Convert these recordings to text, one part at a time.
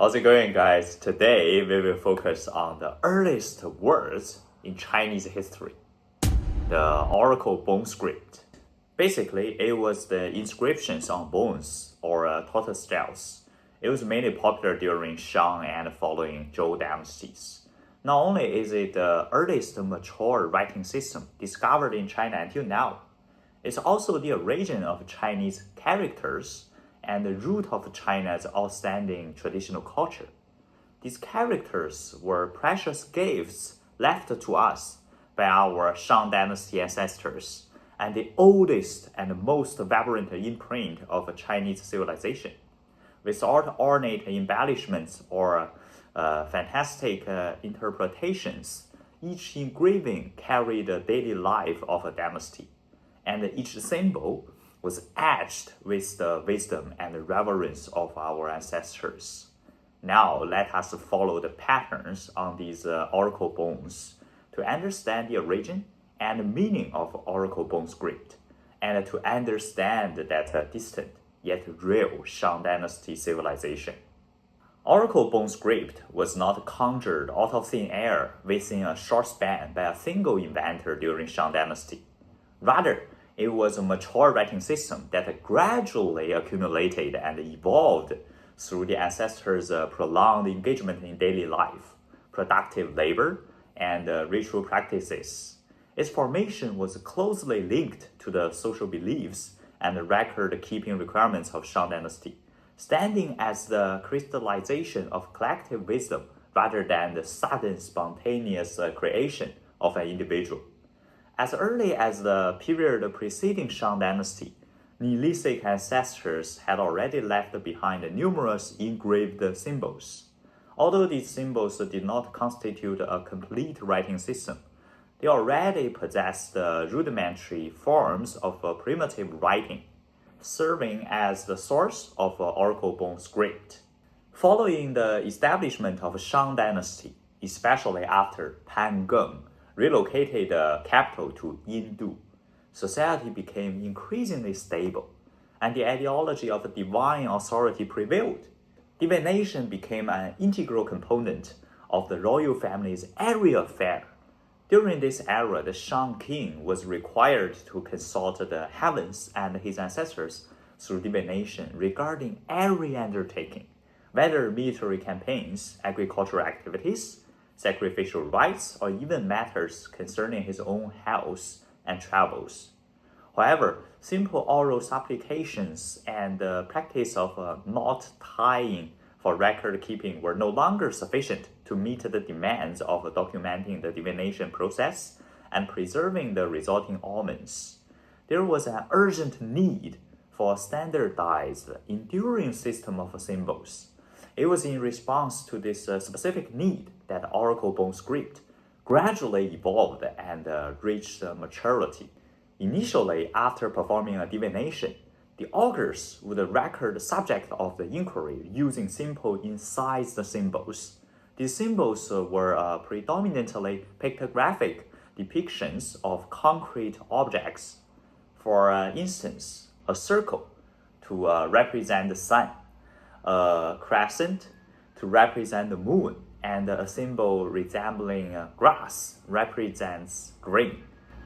How's it going, guys? Today we will focus on the earliest words in Chinese history, the oracle bone script. Basically, it was the inscriptions on bones or tortoise shells. It was mainly popular during Shang and following Zhou dynasties. Not only is it the earliest mature writing system discovered in China until now, it's also the origin of Chinese characters and the root of China's outstanding traditional culture. These characters were precious gifts left to us by our Shang Dynasty ancestors and the oldest and most vibrant imprint of Chinese civilization. Without ornate embellishments or fantastic interpretations, each engraving carried the daily life of a dynasty, and each symbol was etched with the wisdom and reverence of our ancestors. Now let us follow the patterns on these oracle bones to understand the origin and meaning of oracle bone script, and to understand that distant yet real Shang Dynasty civilization. Oracle bone script was not conjured out of thin air within a short span by a single inventor during Shang Dynasty. Rather, it was a mature writing system that gradually accumulated and evolved through the ancestors' prolonged engagement in daily life, productive labor, and ritual practices. Its formation was closely linked to the social beliefs and record-keeping requirements of Shang Dynasty, standing as the crystallization of collective wisdom rather than the sudden spontaneous creation of an individual. As early as the period preceding Shang Dynasty, Neolithic ancestors had already left behind numerous engraved symbols. Although these symbols did not constitute a complete writing system, they already possessed rudimentary forms of primitive writing, serving as the source of oracle bone script. Following the establishment of Shang Dynasty, especially after Pan Geng relocated the capital to Yindu, society became increasingly stable, and the ideology of divine authority prevailed. Divination became an integral component of the royal family's every affair. During this era, the Shang king was required to consult the heavens and his ancestors through divination regarding every undertaking, whether military campaigns, agricultural activities, sacrificial rites, or even matters concerning his own health and travels. However, simple oral supplications and the practice of knot tying for record keeping were no longer sufficient to meet the demands of documenting the divination process and preserving the resulting omens. There was an urgent need for a standardized, enduring system of symbols. It was in response to this specific need that oracle bone script gradually evolved and reached maturity. Initially, after performing a divination, the augurs would record the subject of the inquiry using simple incised symbols. These symbols were predominantly pictographic depictions of concrete objects. For instance, a circle to represent the sun, a crescent to represent the moon, and a symbol resembling grass represents green.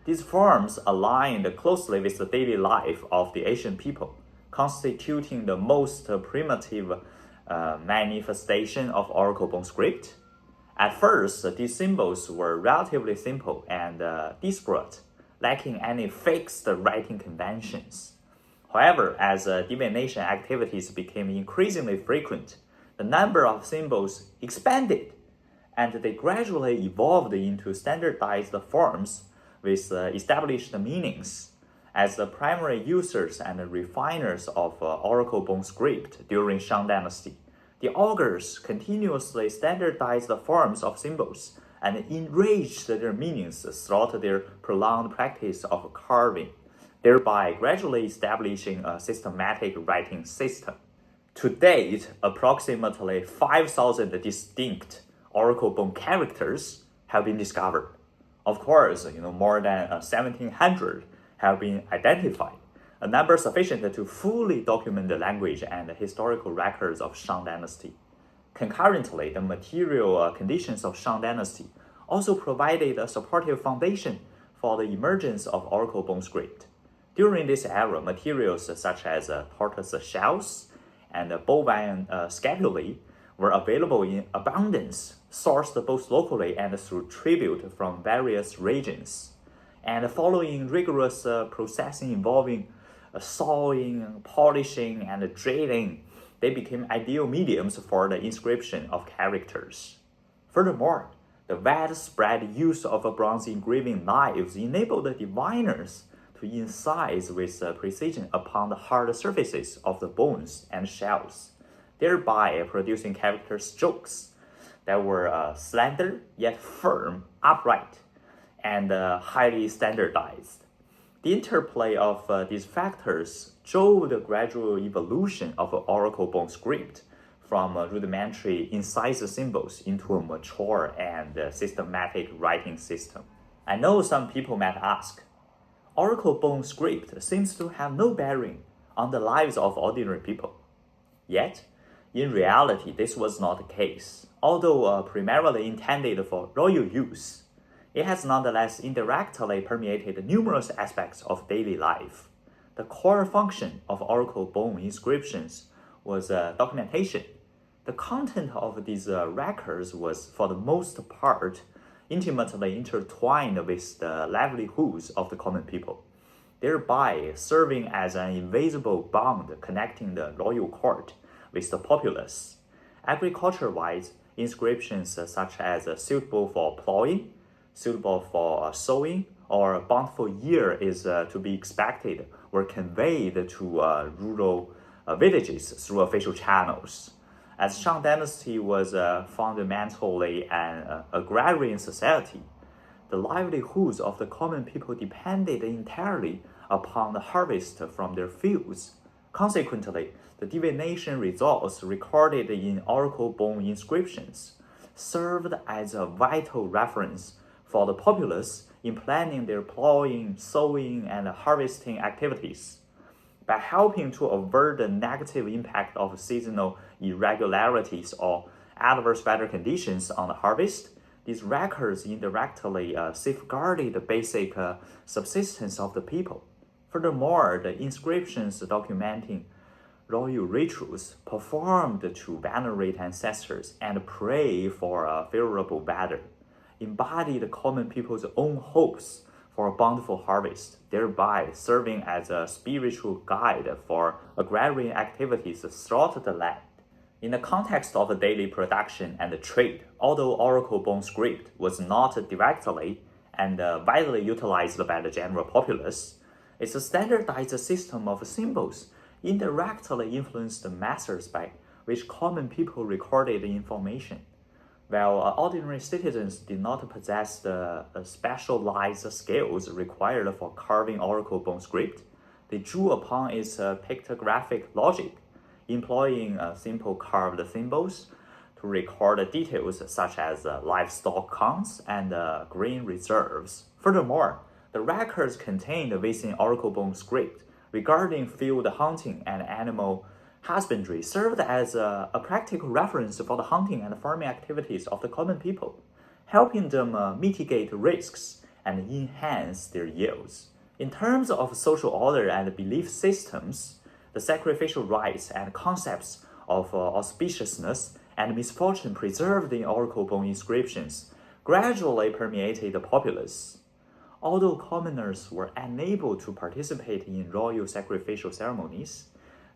These forms aligned closely with the daily life of the Asian people, constituting the most primitive manifestation of oracle bone script. At first, these symbols were relatively simple and disparate, lacking any fixed writing conventions. However, as divination activities became increasingly frequent, the number of symbols expanded, and they gradually evolved into standardized forms with established meanings. As the primary users and refiners of oracle bone script during Shang Dynasty, the augurs continuously standardized the forms of symbols and enriched their meanings throughout their prolonged practice of carving, thereby gradually establishing a systematic writing system. To date, approximately 5,000 distinct oracle bone characters have been discovered. Of course, more than 1,700 have been identified, a number sufficient to fully document the language and historical records of Shang Dynasty. Concurrently, the material conditions of Shang Dynasty also provided a supportive foundation for the emergence of oracle bone script. During this era, materials such as tortoise shells and bovine scapulae were available in abundance, sourced both locally and through tribute from various regions. And following rigorous processing involving sawing, polishing, and drilling, they became ideal mediums for the inscription of characters. Furthermore, the widespread use of bronze engraving knives enabled the diviners to incise with precision upon the hard surfaces of the bones and shells, thereby producing character strokes that were slender yet firm, upright, and highly standardized. The interplay of these factors drove the gradual evolution of oracle bone script from rudimentary incised symbols into a mature and systematic writing system. I know some people might ask, oracle bone script seems to have no bearing on the lives of ordinary people. Yet, in reality, this was not the case. Although primarily intended for royal use, it has nonetheless indirectly permeated numerous aspects of daily life. The core function of oracle bone inscriptions was documentation. The content of these records was, for the most part, intimately intertwined with the livelihoods of the common people, thereby serving as an invisible bond connecting the royal court with the populace. Agriculture-wise, inscriptions such as suitable for plowing, suitable for sowing, or a bountiful year is to be expected were conveyed to rural villages through official channels. As Shang Dynasty was fundamentally an agrarian society, the livelihoods of the common people depended entirely upon the harvest from their fields. Consequently, the divination results recorded in oracle bone inscriptions served as a vital reference for the populace in planning their plowing, sowing, and harvesting activities. By helping to avert the negative impact of seasonal irregularities or adverse weather conditions on the harvest, these records indirectly safeguarded the basic subsistence of the people. Furthermore, the inscriptions documenting royal rituals performed to venerate ancestors and pray for a favorable weather embody the common people's own hopes for a bountiful harvest, thereby serving as a spiritual guide for agrarian activities throughout the land. In the context of daily production and trade, although oracle bone script was not directly and widely utilized by the general populace, its standardized system of symbols indirectly influenced the methods by which common people recorded information. While ordinary citizens did not possess the specialized skills required for carving oracle bone script, they drew upon its pictographic logic, employing simple carved symbols to record details such as livestock counts and grain reserves. Furthermore, the records contained within oracle bone script regarding field hunting and animal husbandry served as a practical reference for the hunting and farming activities of the common people, helping them mitigate risks and enhance their yields. In terms of social order and belief systems, the sacrificial rites and concepts of auspiciousness and misfortune preserved in oracle bone inscriptions gradually permeated the populace. Although commoners were unable to participate in royal sacrificial ceremonies,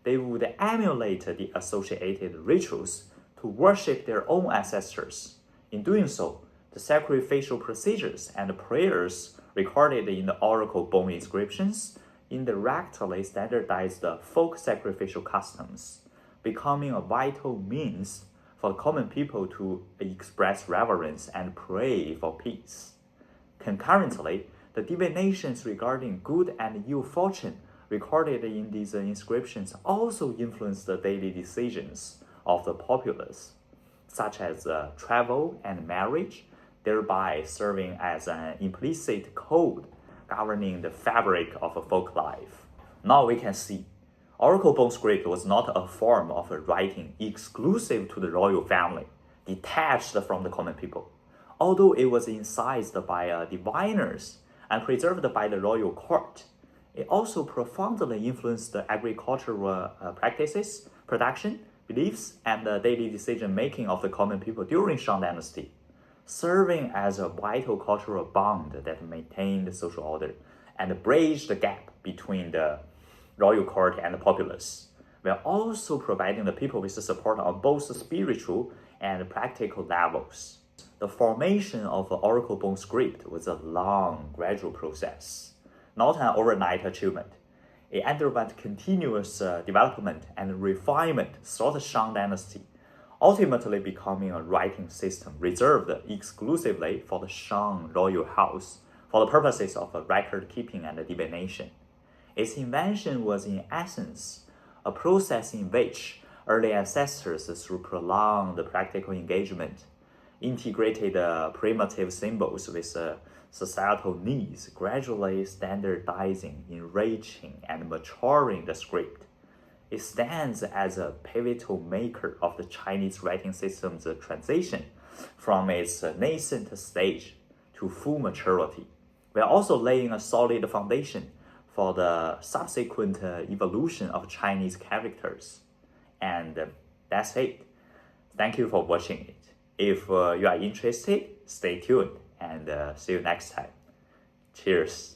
they would emulate the associated rituals to worship their own ancestors. In doing so, the sacrificial procedures and prayers recorded in the oracle bone inscriptions indirectly standardized the folk sacrificial customs, becoming a vital means for the common people to express reverence and pray for peace. Concurrently, the divinations regarding good and ill fortune recorded in these inscriptions also influenced the daily decisions of the populace, such as travel and marriage, thereby serving as an implicit code governing the fabric of folk life. Now we can see Oracle bone script was not a form of writing exclusive to the royal family, detached from the common people. Although it was incised by diviners and preserved by the royal court, it also profoundly influenced the agricultural practices, production, beliefs, and the daily decision-making of the common people during Shang Dynasty, serving as a vital cultural bond that maintained social order and bridged the gap between the royal court and the populace, while also providing the people with the support on both spiritual and practical levels. The formation of the Oracle bone script was a long, gradual process, not an overnight achievement. It underwent continuous development and refinement throughout the Shang Dynasty, ultimately becoming a writing system reserved exclusively for the Shang royal house for the purposes of record keeping and divination. Its invention was in essence a process in which early ancestors, through prolonged practical engagement, integrated primitive symbols with societal needs, gradually standardizing, enriching, and maturing the script. It stands as a pivotal maker of the Chinese writing system's transition from its nascent stage to full maturity, while also laying a solid foundation for the subsequent evolution of Chinese characters. And that's it. Thank you for watching it. If you are interested, stay tuned and see you next time. Cheers.